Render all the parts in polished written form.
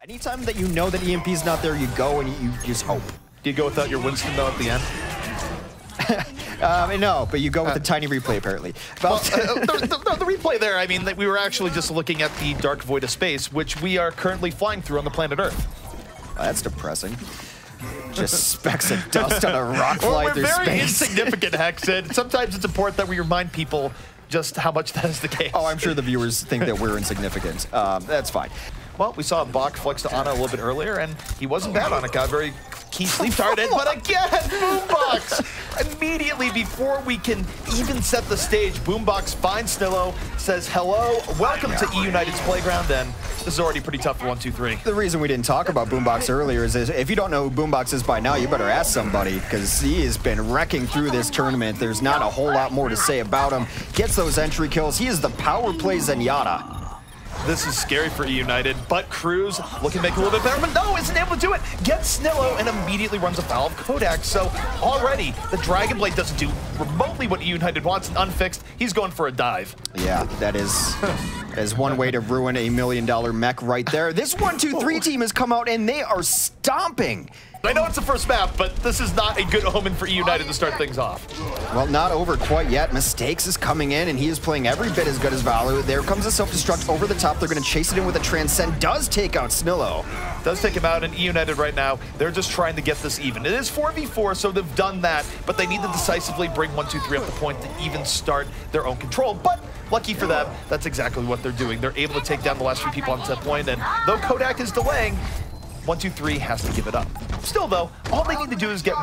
Anytime that you know that EMP's not there, you go and you just hope. Do you go without your Winston, though, at the end? No, but you go with a tiny replay, apparently. Well, the replay there, I mean, we were actually just looking at the dark void of space, which we are currently flying through on the planet Earth. That's depressing. Just specks of dust on a rock flying through space. We're very insignificant, Hex, and sometimes it's important that we remind people just how much that is the case. Oh, I'm sure the viewers think that we're insignificant. That's fine. Well, we saw Bach flex to Ana a little bit earlier, and he wasn't bad on it. Got very key sleep targeted, but again, Boombox! Immediately before we can even set the stage, Boombox finds Snillo, says hello, welcome to eUnited's playground, and this is already pretty tough for 1-2-3. The reason we didn't talk about Boombox earlier is if you don't know who Boombox is by now, you better ask somebody, because he has been wrecking through this tournament. There's not a whole lot more to say about him. Gets those entry kills. He is the power play Zenyatta. This is scary for eUnited, but Kruise looking to make it a little bit better, but no, isn't able to do it. Gets Snillo and immediately runs afoul of Kodak. So already, the Dragon Blade doesn't do remotely what eUnited wants, and unfixed, he's going for a dive. Yeah, that is one way to ruin $1 million mech right there. This 1-2-3 team has come out and they are stomping. I know it's the first map, but this is not a good omen for eUnited to start things off. Well, not over quite yet. Mistakes is coming in, and he is playing every bit as good as Valu. There comes a self-destruct over the top. They're going to chase it in with a Transcend. Does take out Snillo. Does take him out, and eUnited right now, they're just trying to get this even. It is 4v4, so they've done that, but they need to decisively bring 1-2-3 up the point to even start their own control. But lucky for them, that's exactly what they're doing. They're able to take down the last few people on set point, and though Kodak is delaying, 1-2-3 has to give it up. Still, though, all they need to do is get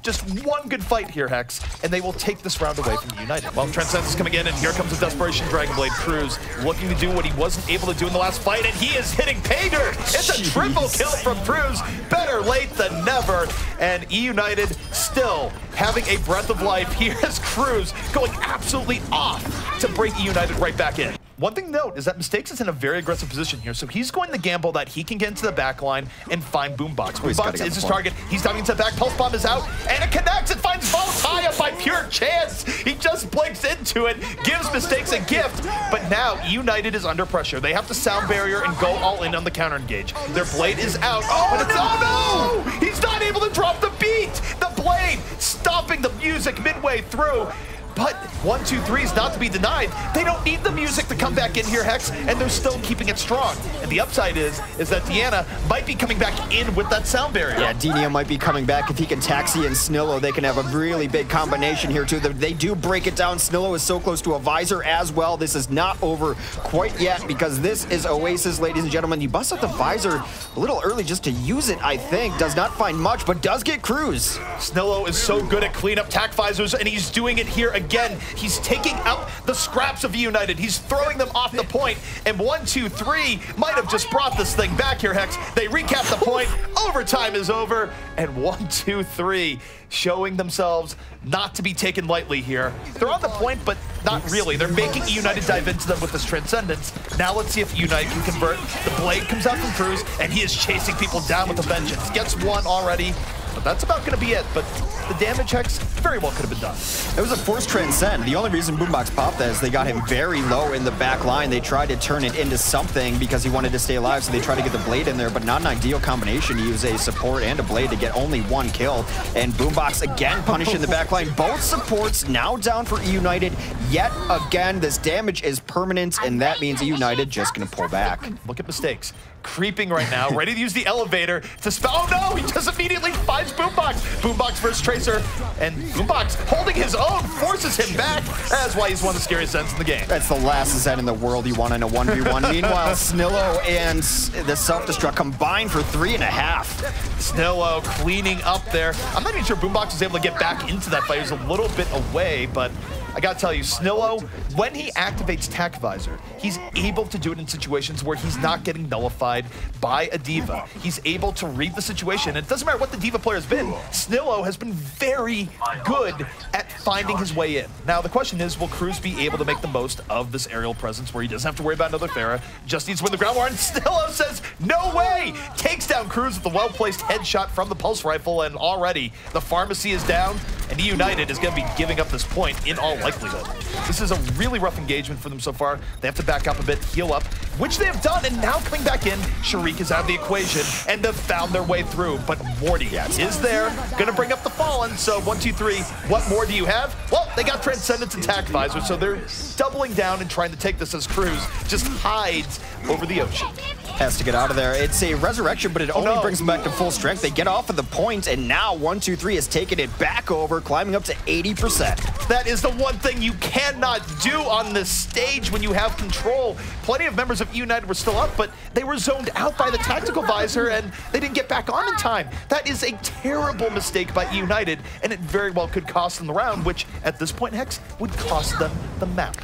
just one good fight here, Hex, and they will take this round away from eUnited. Well, Transcend is coming in, and here comes the Desperation Dragon Blade. Kruise looking to do what he wasn't able to do in the last fight, and he is hitting pay dirt. It's a triple kill from Kruise. Better late than never, and eUnited still having a breath of life. Here's Kruise going absolutely off to bring eUnited right back in. One thing to note is that Mistakes is in a very aggressive position here, so he's going to gamble that he can get into the back line and find Boombox. Boombox is his target. He's diving into the back. Pulse Bomb is out, and it connects and finds Voltaya by pure chance. He just blinks into it, gives Mistakes a gift, but now eUnited is under pressure. They have to sound barrier and go all in on the counter engage. Their blade is out, but it's oh no! He's not able to drop the beat! The blade stopping the music midway through. But 1-2-3 is not to be denied. They don't need the music to come back in here, Hex, and they're still keeping it strong. And the upside is that Deanna might be coming back in with that sound barrier. Yeah, Deanna might be coming back. If he can taxi and Snillo, they can have a really big combination here, too. They do break it down. Snillo is so close to a visor as well. This is not over quite yet because this is Oasis, ladies and gentlemen. He busts out the visor a little early just to use it, I think. Does not find much, but does get Kruise. Snillo is so good at clean up tac visors, and he's doing it here again. He's taking out the scraps of eUnited. He's throwing them off the point, and 1-2-3 might have just brought this thing back here, Hex. They recap the point. Overtime is over, and 1-2-3 showing themselves not to be taken lightly here. They're on the point, but not really. They're making eUnited dive into them with this Transcendence. Now let's see if eUnited can convert. The blade comes out from Kruise, and he is chasing people down with a vengeance. Gets one already, but that's about going to be it. But the damage, Hex, very well could have been done. It was a forced Transcend. The only reason Boombox popped that is they got him very low in the back line. They tried to turn it into something because he wanted to stay alive, so they tried to get the blade in there, but not an ideal combination to use a support and a blade to get only one kill. And Boombox again punishing the back line. Both supports now down for eUnited. Yet again, this damage is permanent, and that means eUnited just going to pull back. Look at Mistakes. Creeping right now, ready to use the elevator to spell. Oh no, he just immediately finds Boombox. Boombox versus Tracer, and Boombox holding his own, forces him back. That's why he's one of the scariest Zens in the game. That's the last Zen in the world you want in a 1v1. Meanwhile, Snillo and the self-destruct combined for 3.5. Snillo cleaning up there. I'm not even sure Boombox was able to get back into that fight. He was a little bit away, but I gotta tell you, Snillo, when he activates Tac Visor, he's able to do it in situations where he's not getting nullified by a D.Va. He's able to read the situation, and it doesn't matter what the D.Va player has been. Snillo has been very good at finding his way in. Now, the question is, will Kruise be able to make the most of this aerial presence where he doesn't have to worry about another Pharah, just needs to win the ground war, and Snillo says, no way! Takes down Kruise with the well-placed headshot from the pulse rifle, and already the pharmacy is down. and eUnited is going to be giving up this point in all likelihood. This is a really rough engagement for them so far. They have to back up a bit, heal up, which they have done, and now coming back in, Sharik is out of the equation, and they've found their way through, but Morty is there, gonna bring up the Fallen, so 1, 2, 3, what more do you have? Well, they got Transcendence Attack Visor, so they're doubling down and trying to take this as Kruise just hides over the ocean. Has to get out of there. It's a resurrection, but it only brings them back to full strength. They get off of the point, and now 1, 2, 3 has taken it back over, climbing up to 80%. That is the one thing you cannot do on this stage when you have control. Plenty of members of eUnited were still up, but they were zoned out by the tactical visor, and they didn't get back on in time. That is a terrible mistake by eUnited, and it very well could cost them the round, which at this point, Hex, would cost them the map.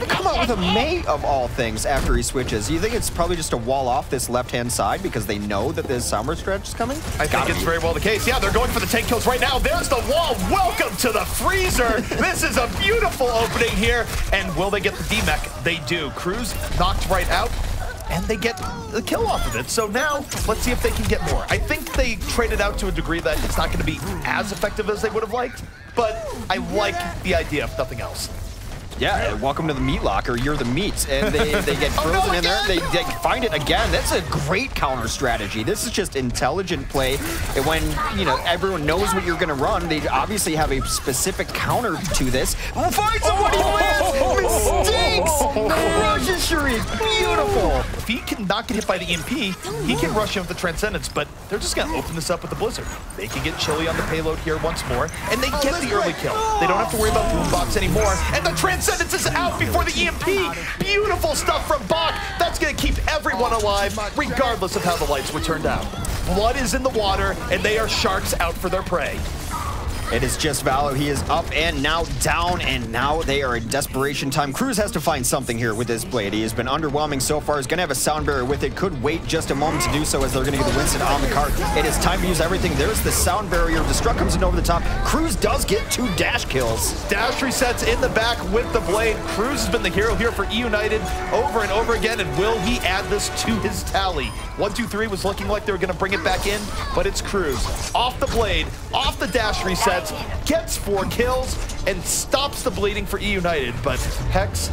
Come out with a May of all things after he switches. You think it's probably just a wall off this left-hand side because they know that this summer stretch is coming? I think it's very well the case. Yeah, they're going for the 10 kills right now. There's the wall. Welcome to the freezer. This is a beautiful opening here. And will they get the D-Mech? They do. Kruise knocked right out, and they get the kill off of it. So now, let's see if they can get more. I think they traded out to a degree that it's not going to be as effective as they would have liked, but I like the idea, if nothing else. Yeah, welcome to the meat locker. You're the meat. And they get frozen in there. They find it again. That's a great counter strategy. This is just intelligent play. And when, you know, everyone knows what you're going to run, they obviously have a specific counter to this. Find somebody who is! Mistakes! Crushes Sharik. Beautiful. If he can not get hit by the EMP, he can rush in with the Transcendence, but they're just going to open this up with the Blizzard. They can get chilly on the payload here once more, and they get the early kill. They don't have to worry about Boombox anymore, and the Transcendence is out before the EMP. Beautiful stuff from Bach. That's going to keep everyone alive, regardless of how the lights were turned out. Blood is in the water, and they are sharks out for their prey. It is just Valo. He is up and now down, and now they are in desperation time. Kruise has to find something here with this blade. He has been underwhelming so far. He's going to have a sound barrier with it. Could wait just a moment to do so as they're going to get the Winston on the cart. It is time to use everything. There's the sound barrier. Destruct comes in over the top. Kruise does get 2 dash kills. Dash resets in the back with the blade. Kruise has been the hero here for eUnited over and over again, and will he add this to his tally? 1, 2, 3 was looking like they were going to bring it back in, but it's Kruise. Off the blade, off the dash reset, gets 4 kills, and stops the bleeding for eUnited. But Hex,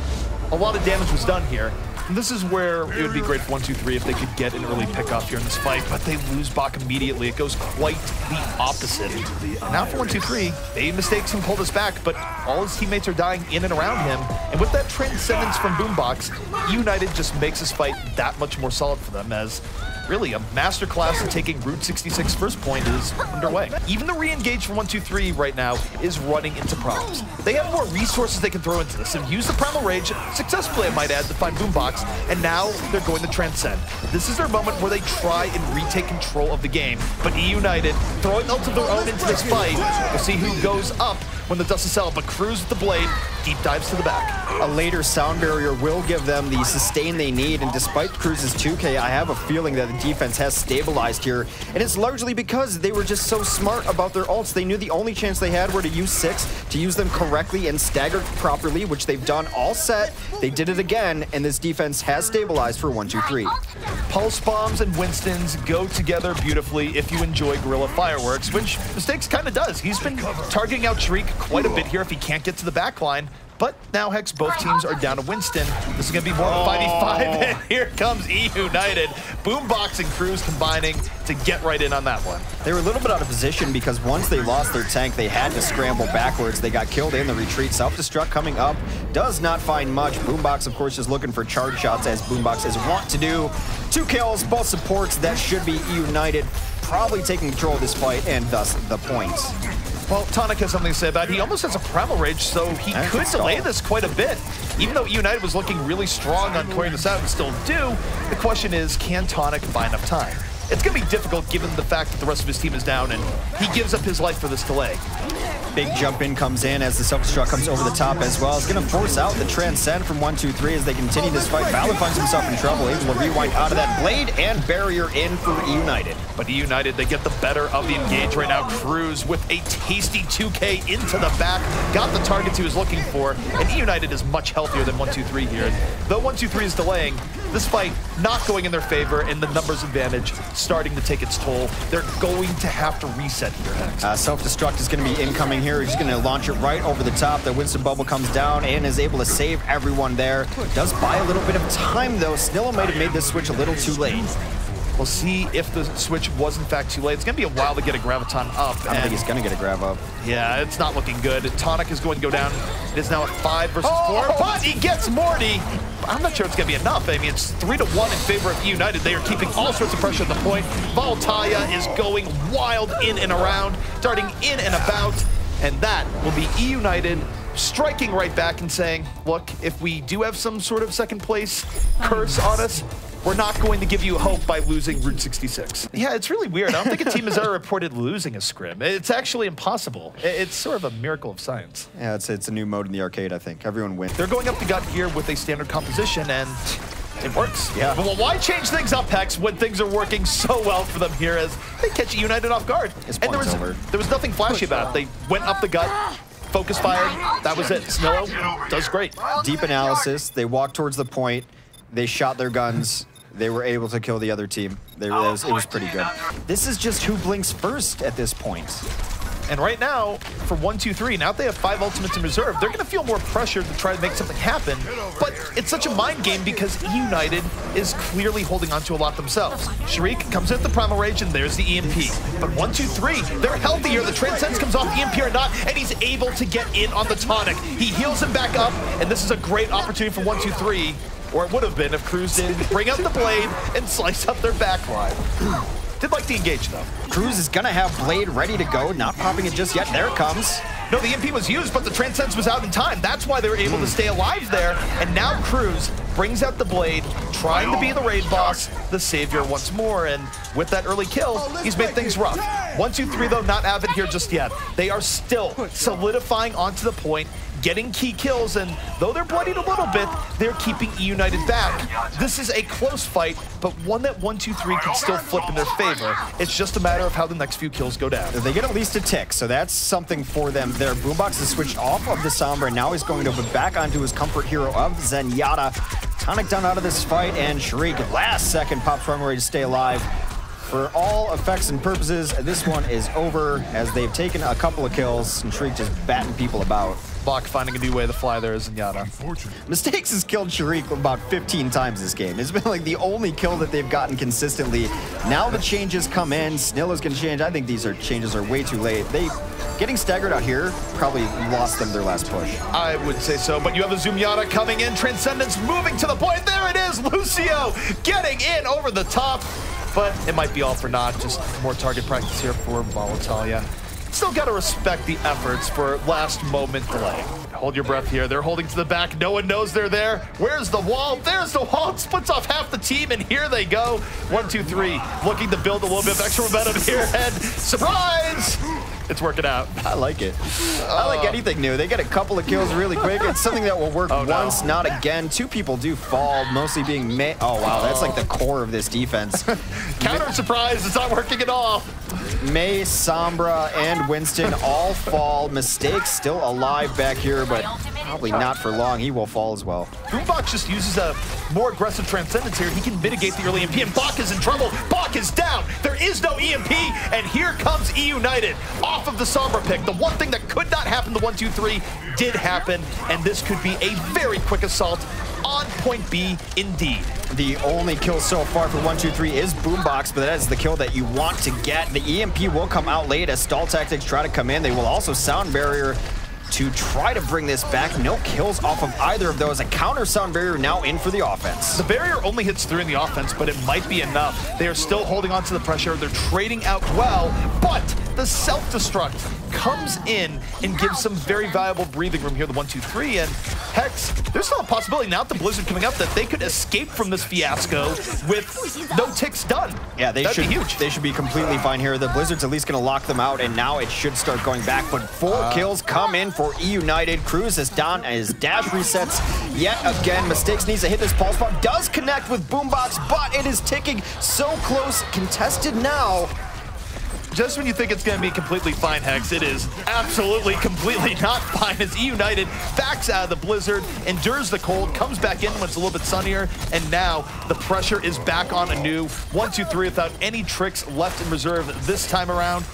a lot of damage was done here. And this is where it would be great for 1, 2, 3 if they could get an early pickoff here in this fight, but they lose Bach immediately. It goes quite the opposite. And now for 1, 2, 3, they mistakes and pull this back, but all his teammates are dying in and around him. And with that Transcendence from Boombox, eUnited just makes this fight that much more solid for them, as really a masterclass in taking Route 66 first point is underway. Even the re-engage from 1, 2, 3 right now is running into problems. They have more resources they can throw into this and use the Primal Rage successfully, I might add, to find Boombox, and now they're going to Transcend. This is their moment where they try and retake control of the game, but eUnited throwing ult of their own into this fight. We'll see who goes up when the dust is settled, but Kruise with the blade deep dives to the back. A later sound barrier will give them the sustain they need, and despite Kruise's 2K, I have a feeling that the defense has stabilized here, and it's largely because they were just so smart about their ults. They knew the only chance they had were to use 6, to use them correctly and staggered properly, which they've done all set. They did it again, and this defense has stabilized for 1, 2, 3. Pulse bombs and Winstons go together beautifully if you enjoy Guerrilla Fireworks, which Mistakes kind of does. He's been targeting out Sharik quite a bit here if he can't get to the back line. But now, Hex, both teams are down to Winston. This is going to be more of a 5v5, and here comes eUnited. Boombox and Kruise combining to get right in on that one. They were a little bit out of position because once they lost their tank, they had to scramble backwards. They got killed in the retreat. Self-destruct coming up. Does not find much. Boombox, of course, is looking for charge shots, as Boombox is wont to do. 2 kills, both supports. That should be eUnited probably taking control of this fight, and thus the points. Well, Tonic has something to say about it. He almost has a Primal Rage, so he could delay this quite a bit. Even though eUnited was looking really strong on clearing this out and still do, the question is, can Tonic buy enough time? It's going to be difficult given the fact that the rest of his team is down, and he gives up his life for this delay. Big jump in comes in as the self-destruct comes over the top as well. It's going to force out the Transcend from 1, 2, 3 as they continue this fight. Valor finds himself in trouble, able to rewind out of that blade and barrier in for eUnited. But eUnited, they get the better of the engage right now. Kruise with a tasty 2K into the back, got the targets he was looking for, and eUnited is much healthier than 1, 2, 3 here. Though 1, 2, 3 is delaying, this fight not going in their favor and the numbers advantage starting to take its toll. They're going to have to reset here next. Self-destruct is going to be incoming here. He's going to launch it right over the top. The Winston bubble comes down and is able to save everyone there. Does buy a little bit of time, though. Snillo might have made this switch a little too late. We'll see if the switch was in fact too late. It's going to be a while to get a Graviton up. I don't think he's going to get a grab up. Yeah, it's not looking good. Tonic is going to go down. It is now a 5 versus 4, but he gets Morty. I'm not sure it's going to be enough. I mean, it's 3-1 in favor of eUnited. They are keeping all sorts of pressure at the point. Voltalia is going wild in and around, darting in and about, and that will be eUnited striking right back and saying, look, if we do have some sort of second place curse on us, we're not going to give you hope by losing Route 66. Yeah, it's really weird. I don't think a team has ever reported losing a scrim. It's actually impossible. It's sort of a miracle of science. Yeah, it's a new mode in the arcade, I think. Everyone wins. They're going up the gut here with a standard composition, and it works. Yeah. Well, why change things up, Hex, when things are working so well for them here as they catch eUnited off guard? This And there was nothing flashy about it. They went up the gut, focus fired, that was it. Snillo does great. Deep analysis, they walked towards the point, they shot their guns, they were able to kill the other team. It was pretty good. This is just who blinks first at this point. And right now, for 1-2-3, now that they have 5 ultimates in reserve, they're going to feel more pressure to try to make something happen. But it's such a mind game because eUnited is clearly holding on to a lot themselves. Sharik comes in at the Primal Rage, and there's the EMP. But 1-2-3, they're healthier. The Transcends comes off EMP or not, and he's able to get in on the tonic. He heals him back up, and this is a great opportunity for 1-2-3, or it would have been if Kruise didn't bring up the blade and slice up their backline. Did like to engage, though. Kruise is gonna have Blade ready to go, not popping it just yet. There it comes. No, the EMP was used, but the Transcends was out in time. That's why they were able to stay alive there. And now Kruise brings out the Blade, trying to be the raid boss, the savior once more. And with that early kill, he's made things rough. 1-2-3, though, not Avid here just yet. They are still solidifying onto the point, getting key kills, and though they're bloodied a little bit, they're keeping eUnited back. This is a close fight, but one that 1-2-3 can still flip in their favor. It's just a matter of how the next few kills go down. They get at least a tick, so that's something for them there. Boombox has switched off of the Sombra, and now he's going to put back onto his comfort hero of Zenyatta. Tonic down out of this fight, and Sharik last second pops Primal Rage to stay alive. For all effects and purposes, this one is over as they've taken a couple of kills, and Sharik just batting people about. Bach finding a new way to fly there is Zenyatta. Mistakes has killed Sharik about 15 times this game. It's been like the only kill that they've gotten consistently. Now the changes come in. Snillo's gonna change. I think these changes are way too late. Getting staggered out here probably lost them their last push. I would say so, but you have a Zenyatta coming in. Transcendence moving to the point. There it is, Lucio getting in over the top. But it might be all for naught. Just more target practice here for Voltalia. Still got to respect the efforts for last moment delay. Hold your breath here. They're holding to the back. No one knows they're there. Where's the wall? There's the wall. It splits off half the team, and here they go. 1-2-3, looking to build a little bit of extra momentum here, and surprise! It's working out. I like it. I like anything new. They get a couple of kills really quick. It's something that will work once, not again. 2 people do fall, mostly being May. Oh, wow. That's like the core of this defense. Counter surprise. It's not working at all. May, Sombra, and Winston all fall. Mistakes still alive back here, but probably not for long. He will fall as well. Boombox just uses a more aggressive Transcendence here. He can mitigate the early EMP, and Bach is in trouble. Bach is down. There is no EMP, and here comes eUnited off of the Sombra pick. The one thing that could not happen to 1-2-3 did happen, and this could be a very quick assault on point B indeed. The only kill so far for 1-2-3 is Boombox, but that is the kill that you want to get. The EMP will come out late as stall tactics try to come in. They will also sound barrier to try to bring this back. No kills off of either of those. A counter sound barrier now in for the offense. The barrier only hits 3 in the offense, but it might be enough. They are still holding on to the pressure. They're trading out well, but the self-destruct comes in and gives some very valuable breathing room here, the 1-2-3, and Hex, there's still a possibility now with the Blizzard coming up that they could escape from this fiasco with no ticks done. Yeah, That'd be huge. They should be completely fine here. The Blizzard's at least going to lock them out, and now it should start going back, but 4 kills come in for eUnited. Kruise is down as dash resets yet again. Mistakes needs to hit this pulse bomb. Does connect with Boombox, but it is ticking so close. Contested now. just when you think it's going to be completely fine, Hex, it is absolutely, completely not fine as eUnited backs out of the blizzard, endures the cold, comes back in when it's a little bit sunnier, and now the pressure is back on anew. 1-2-3 without any tricks left in reserve this time around.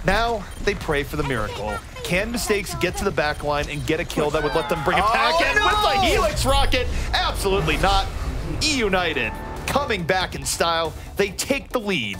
Now they pray for the miracle. Can Mistakes get to the back line and get a kill that would let them bring it back in with the Helix Rocket? Absolutely not. eUnited coming back in style. They take the lead.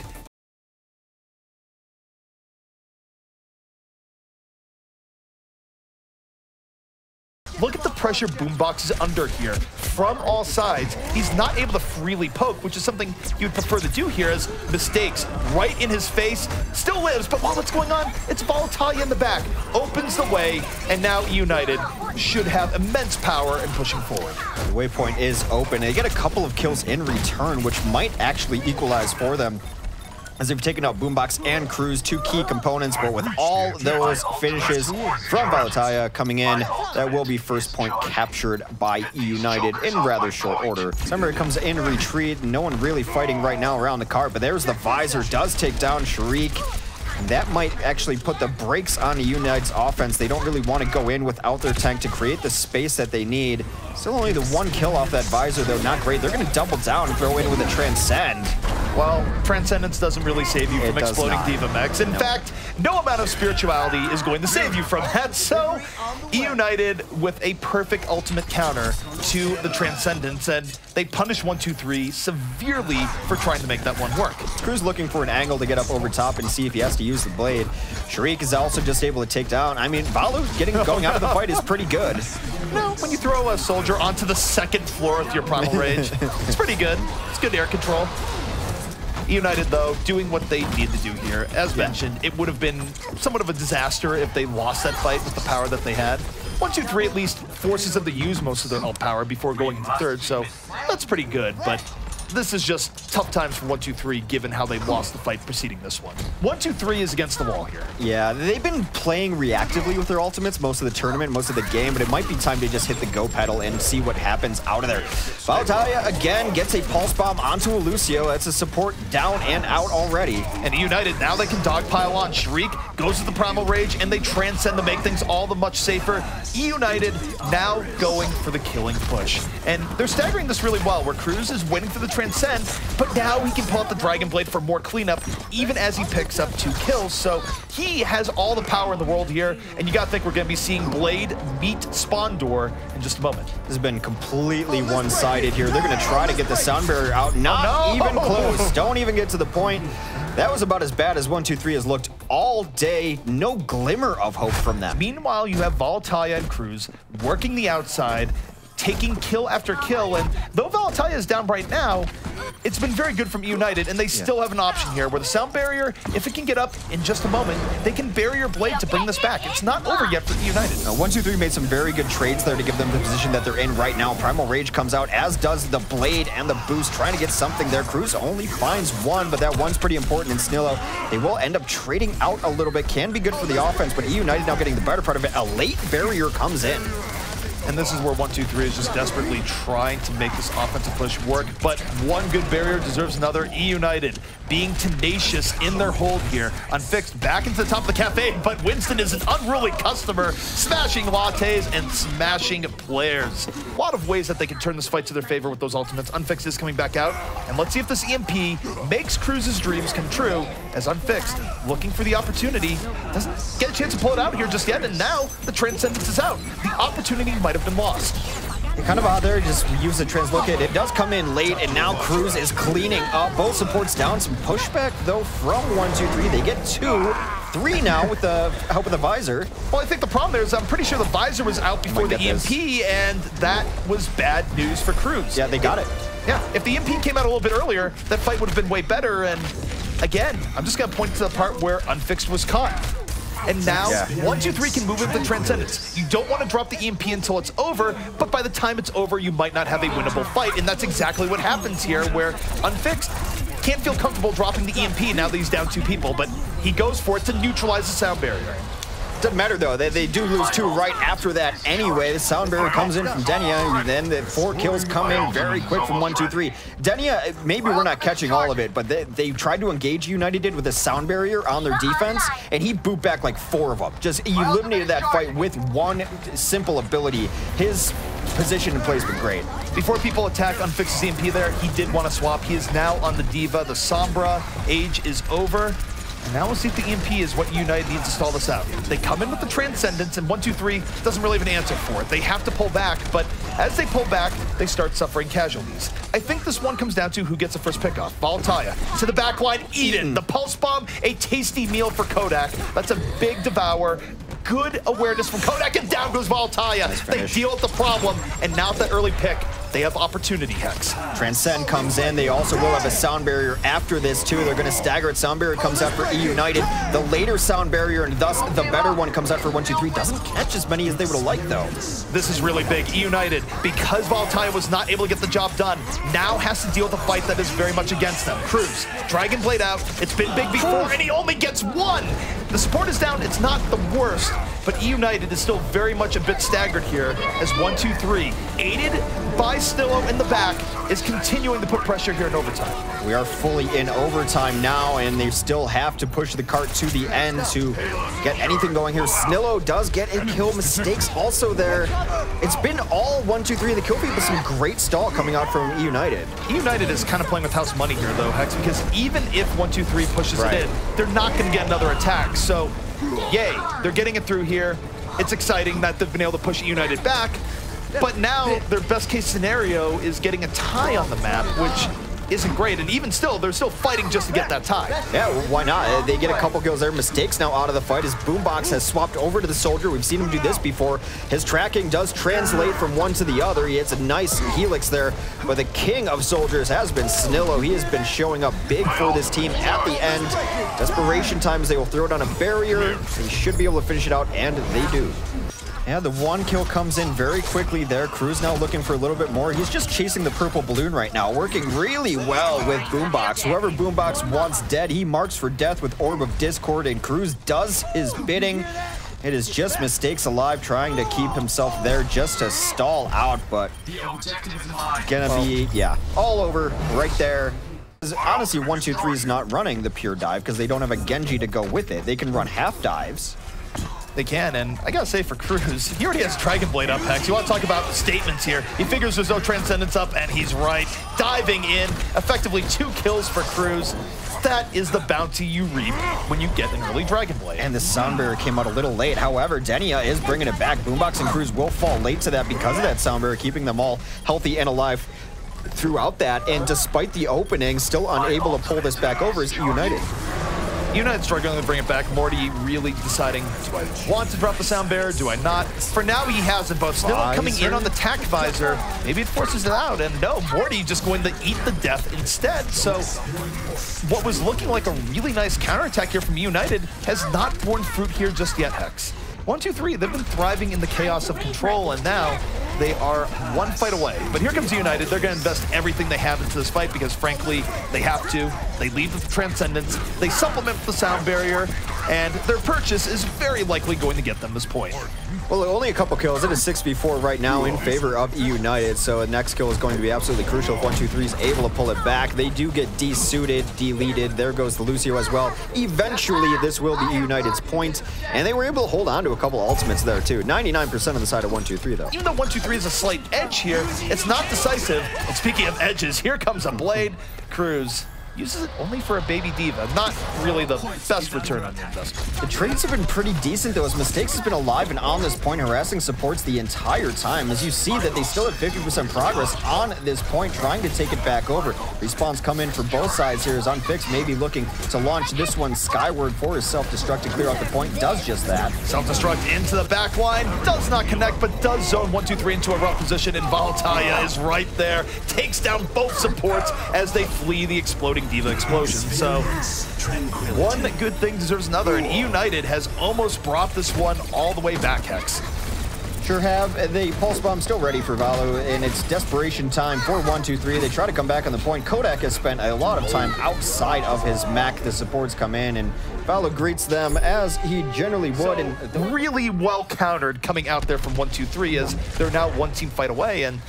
Look at the pressure Boombox is under here from all sides. He's not able to freely poke, which is something you would prefer to do here, as Mistakes right in his face, still lives, but while it's going on, it's Voltalia in the back, opens the way, and now eUnited should have immense power in pushing forward. The waypoint is open. They get a couple of kills in return, which might actually equalize for them, as they've taken out Boombox and Kruise, two key components, but with all those finishes from Voltalia coming in, that will be first point captured by eUnited in rather short order. Sunbury comes in retreat, no one really fighting right now around the cart, but there's the Visor, does take down Sharik. And that might actually put the brakes on eUnited's offense. They don't really want to go in without their tank to create the space that they need. Still only the one kill off that Visor, though, not great. They're going to double down and throw in with a Transcend. Well, Transcendence doesn't really save you from exploding Diva Mechs. In fact, no amount of spirituality is going to save you from that. So, eUnited with a perfect ultimate counter to the Transcendence, and they punish 1-2-3 severely for trying to make that one work. Kruise looking for an angle to get up over top and see if he has to use the blade. Sharik is also just able to take down. I mean, Valu going out of the fight is pretty good. No, when you throw a soldier onto the second floor with your Primal Rage, it's pretty good. It's good air control. eUnited, though, doing what they need to do here. As mentioned, it would have been somewhat of a disaster if they lost that fight with the power that they had. 1-2-3 at least forces them to use most of their ult power before going into third, so that's pretty good, but this is just tough times for 1-2-3 given how they lost the fight preceding this one. 1-2-3 is against the wall here. Yeah, they've been playing reactively with their ultimates most of the tournament, most of the game, but it might be time to just hit the go pedal and see what happens out of there. Voltalia again gets a pulse bomb onto a Lucio. That's a support down and out already. And eUnited, now they can dogpile on. Sharik goes to the Primal Rage and they transcend to make things all the much safer. eUnited now going for the killing push. And they're staggering this really well, where Kruise is waiting for the Transcend, but now he can pull out the Dragon Blade for more cleanup, even as he picks up 2 kills. So he has all the power in the world here, and you gotta think we're gonna be seeing Blade meet Spawn Door in just a moment. This has been completely one-sided here. They're gonna try to get the sound barrier out. Not even close. Don't even get to the point. That was about as bad as 1-2-3 has looked all day. No glimmer of hope from them. Meanwhile, you have Voltalia and Kruise working the outside, taking kill after kill, and though Voltalia is down right now, it's been very good from eUnited, and they still have an option here where the sound barrier, if it can get up in just a moment, they can barrier Blade to bring this back. It's not over yet for eUnited. 1-2-3 made some very good trades there to give them the position that they're in right now. Primal Rage comes out, as does the Blade and the boost, trying to get something there. Kruise only finds one, but that one's pretty important in Snillo. They will end up trading out a little bit. Can be good for the offense, but eUnited now getting the better part of it. A late barrier comes in. And this is where 1-2-3 is just desperately trying to make this offensive push work. But one good barrier deserves another. eUnited being tenacious in their hold here. Unfixed back into the top of the cafe, but Winston is an unruly customer, smashing lattes and smashing players. A lot of ways that they can turn this fight to their favor with those ultimates. Unfixed is coming back out. And let's see if this EMP makes Kruise's dreams come true, as Unfixed, looking for the opportunity, doesn't get a chance to pull it out here just yet, and now the Transcendence is out. The opportunity might have been lost. Kind of out there, just use the translocate. It does come in late, and now Kruise is cleaning up. Both supports down. Some pushback, though, from 1-2-3. They get 2-3 now with the help of the Visor. Well, I think the problem there is I'm pretty sure the Visor was out before the EMP, and that was bad news for Kruise. Yeah, they got it. Yeah, if the EMP came out a little bit earlier, that fight would have been way better, and again, I'm just going to point to the part where Unfixed was caught. And now, 1-2-3 can move with the Transcendence. You don't want to drop the EMP until it's over, but by the time it's over, you might not have a winnable fight, and that's exactly what happens here, where Unfixed can't feel comfortable dropping the EMP now that he's down 2 people, but he goes for it to neutralize the sound barrier. Doesn't matter though, they do lose 2 right after that anyway. The sound barrier comes in from Denia, and then the 4 kills come in very quick from 1-2-3. Denia, maybe we're not catching all of it, but they tried to engage eUnited with a sound barrier on their defense, and he booped back like 4 of them. Just eliminated that fight with one simple ability. His position and placement great. Before people attack Unfix's EMP there, he did want to swap. He is now on the Diva. The Sombra age is over. And now we'll see if the EMP is what eUnited needs to stall this out. They come in with the Transcendence, and 1-2-3 doesn't really have an answer for it. They have to pull back, but as they pull back, they start suffering casualties. I think this one comes down to who gets the first pickoff. Voltaya to the back line, Eden. The Pulse Bomb, a tasty meal for Kodak. That's a big devour. Good awareness from Kodak, and down goes Voltaya. Nice they deal with the problem, and now with that early pick, they have opportunity, Hex. Transcend comes in. They also will have a sound barrier after this, too. They're going to stagger it. Sound barrier comes out for eUnited. The later sound barrier, and thus the better one, comes out for 1-2-3. Doesn't catch as many as they would have liked, though. This is really big. eUnited, because Voltaya was not able to get the job done, now has to deal with a fight that is very much against them. Kruise, Dragon Blade out. It's been big before, and he only gets 1. The support is down. It's not the worst, but eUnited is still very much a bit staggered here as 1-2-3, aided by Snillo in the back, is continuing to put pressure here in overtime. We are fully in overtime now, and they still have to push the cart to the end to get anything going here. Snillo does get a kill. Mistakes also there. It's been all 1-2-3 the kill feed, but some great stall coming out from eUnited. eUnited is kind of playing with house money here, though, Hex, because even if 1-2-3 pushes it in, they're not going to get another attack. So, yay, they're getting it through here. It's exciting that they've been able to push eUnited back. But now their best case scenario is getting a tie on the map, which isn't great. And even still, they're still fighting just to get that tie. Yeah, well, why not? They get a couple kills there. Mistakes now out of the fight as Boombox has swapped over to the Soldier. We've seen him do this before. His tracking does translate from one to the other. He hits a nice helix there. But the king of Soldiers has been Snillo. He has been showing up big for this team at the end. Desperation times, they will throw down a barrier. They should be able to finish it out, and they do. Yeah, the 1 kill comes in very quickly there. Kruise now looking for a little bit more. He's just chasing the purple balloon right now, working really well with Boombox. Whoever Boombox wants dead, he marks for death with Orb of Discord, and Kruise does his bidding. It is just Mistakes alive, trying to keep himself there just to stall out, but gonna be, yeah, all over right there. Honestly, 1-2-3 is not running the pure dive because they don't have a Genji to go with it. They can run half dives. They can, and I gotta say for Kruise, he already has Dragon Blade up, Hex. You want to talk about statements here. He figures there's no Transcendence up, and he's right. Diving in, effectively 2 kills for Kruise. That is the bounty you reap when you get an early Dragon Blade. And the sound barrier came out a little late. However, Denia is bringing it back. Boombox and Kruise will fall late to that because of that sound barrier, keeping them all healthy and alive throughout that. And despite the opening, still unable to pull this back over is eUnited. eUnited struggling to bring it back. Morty really deciding, do I want to drop the sound barrier? Do I not? For now, he has it both. Snillo coming in on the tack visor. Maybe it forces it out. And no, Morty just going to eat the death instead. So what was looking like a really nice counterattack here from eUnited has not borne fruit here just yet, Hex. 1-2-3, they've been thriving in the chaos of control, and now they are 1 fight away. But here comes eUnited. They're going to invest everything they have into this fight because, frankly, they have to. They lead with the Transcendence. They supplement with the sound barrier, and their purchase is very likely going to get them this point. Well, only a couple kills. It is 6v4 right now in favor of eUnited, so the next kill is going to be absolutely crucial if 1-2-3 is able to pull it back. They do get desuited, deleted. There goes the Lucio as well. Eventually, this will be eUnited's point, and they were able to hold on to a couple ultimates there, too. 99% on the side of 1-2-3, though. Even though 1-2-3 is a slight edge here, it's not decisive. And speaking of edges, here comes a blade. Kruise uses it only for a baby diva. Not really the best return on the investment. The trades have been pretty decent, though, as Mistakes has been alive and on this point, harassing supports the entire time. As you see that they still have 50% progress on this point, trying to take it back over. Respawns come in for both sides here as Unfixed maybe looking to launch this one skyward for his self-destruct to clear out the point. Does just that. Self-destruct into the back line. Does not connect, but does zone 1-2-3 into a rough position, and Voltaya is right there. Takes down both supports as they flee the exploding Diva explosion. So one good thing deserves another, and eUnited has almost brought this one all the way back, Hex. Sure have. The Pulse Bomb still ready for Valo, and it's desperation time for 1-2-3. They try to come back on the point. Kodak has spent a lot of time outside of his mech. The supports come in, and Valo greets them as he generally would. And really well countered coming out there from 1-2-3 as they're now one team fight away, and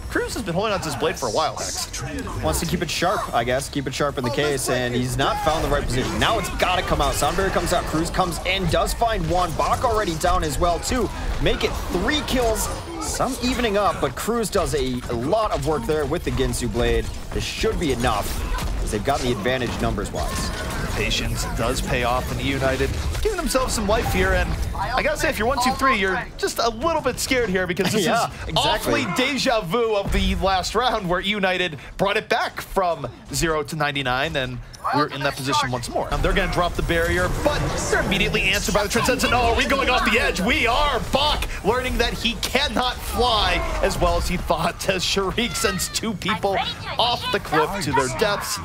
Kruise has been holding on to his blade for a while, Hex. Wants to keep it sharp, I guess. Keep it sharp in the case, and he's not found the right position. Now it's got to come out. Soundberry comes out. Kruise comes in, does find one. Bach already down as well, too. Make it 3 kills. Some evening up, but Kruise does a lot of work there with the Ginsu blade. This should be enough, as they've gotten the advantage numbers-wise. Patience does pay off in eUnited, giving themselves some life here, and I gotta say, if you're 1-2-3, you're just a little bit scared here because this is awfully deja vu of the last round where eUnited brought it back from 0 to 99, and we're in that position once more. They're gonna drop the barrier, but they're immediately answered by the Transcendence, and oh, are we going off the edge? We are! Bach learning that he cannot fly as well as he thought, as Sharik sends 2 people off the cliff to their deaths.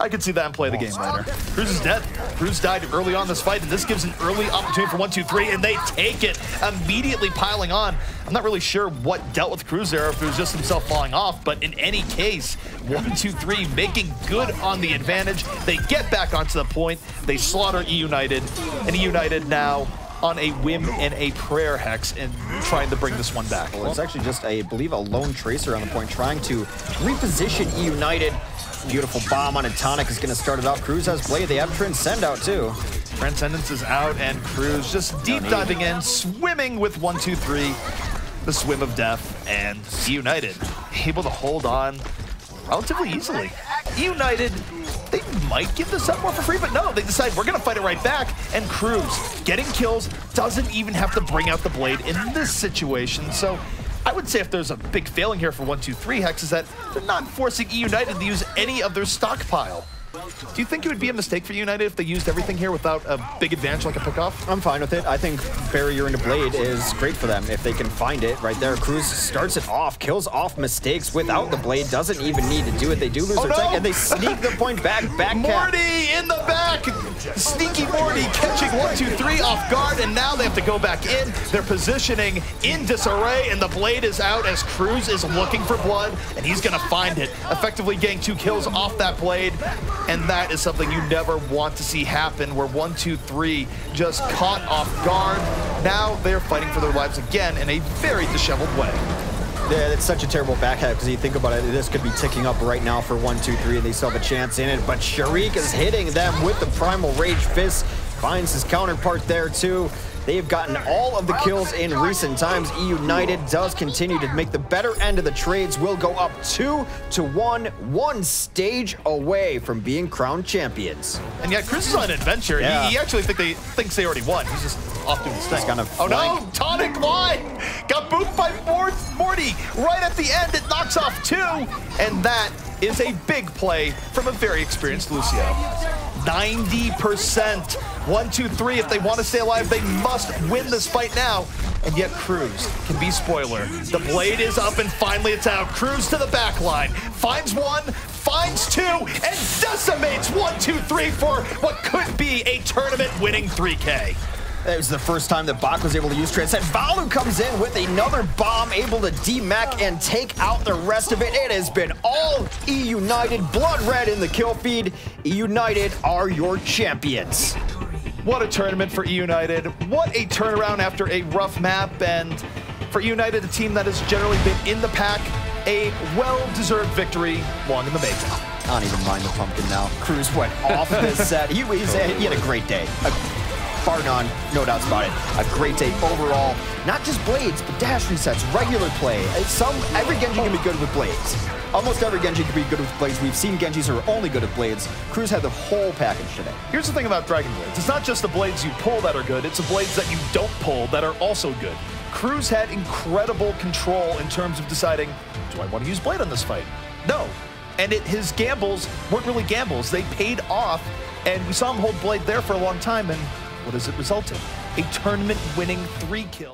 I could see that and play the game later. Kruise is dead. Kruise died early on this fight, and this gives an early opportunity for 1-2-3, and they take it, immediately piling on. I'm not really sure what dealt with Kruise there, if it was just himself falling off, but in any case, 1-2-3 making good on the advantage. They get back onto the point. They slaughter eUnited, and eUnited now on a whim and a prayer, Hex, and trying to bring this one back. Well, it's actually just, I believe, a lone tracer on the point, trying to reposition eUnited. Beautiful bomb on a tonic is going to start it off. Kruise has blade. They have Transcend out too. Transcendence is out, and Kruise just deep diving in, swimming with 1-2-3. The swim of death, and eUnited able to hold on relatively easily. eUnited, they might give this up more for free, but no, they decide we're going to fight it right back, and Kruise getting kills, doesn't even have to bring out the blade in this situation. So I would say if there's a big failing here for 1-2-3, Hex, is that they're not forcing eUnited to use any of their stockpile. Do you think it would be a mistake for eUnited if they used everything here without a big advantage like a pickoff? I'm fine with it. I think barrier into blade is great for them if they can find it right there. Kruise starts it off, kills off mistakes without the blade, doesn't even need to do it. They do lose their tank, and they sneak the point back. Morty in the back! Sneaky Morty catching 1-2-3 off guard, and now they have to go back in. They're positioning in disarray, and the blade is out as Kruise is looking for blood, and he's gonna find it, effectively getting 2 kills off that blade. And that is something you never want to see happen, where 1-2-3 just caught off guard. Now they're fighting for their lives again in a very disheveled way. Yeah, it's such a terrible backhand because you think about it, this could be ticking up right now for 1-2-3, and they still have a chance in it. But Sharik is hitting them with the Primal Rage Fist, finds his counterpart there too. They've gotten all of the kills in recent times. eUnited does continue to make the better end of the trades. Will go up 2-1, 1 stage away from being crowned champions. And yet, Kruise is on an adventure. Yeah. He actually thinks they already won. He's just off doing his thing. Kind of oh no, tonic line! Got booped by Morty right at the end. It knocks off 2, and that is a big play from a very experienced Lucio. 90%. 1-2-3, if they want to stay alive, they must win this fight now. And yet Kruise can be spoiler. The blade is up, and finally it's out. Kruise to the back line. Finds 1, finds 2, and decimates 1-2-3 for what could be a tournament-winning 3K. It was the first time that Bach was able to use Transcend. Valu comes in with another bomb, able to demech and take out the rest of it. It has been all eUnited, blood red in the kill feed. eUnited are your champions. What a tournament for eUnited. What a turnaround after a rough map. And for eUnited, a team that has generally been in the pack, a well-deserved victory, long in the making. I don't even mind the pumpkin now. Kruise went off this set. He had a great day. Bar none, no doubts about it. A great day overall. Not just blades, but dash resets, regular play. Every Genji can be good with blades. Almost every Genji can be good with blades. We've seen Genjis who are only good at blades. Kruise had the whole package today. Here's the thing about Dragon Blades. It's not just the blades you pull that are good, it's the blades that you don't pull that are also good. Kruise had incredible control in terms of deciding, do I want to use blade on this fight? No. And his gambles weren't really gambles. They paid off, and we saw him hold blade there for a long time, and what does it result in? A tournament-winning 3 kill.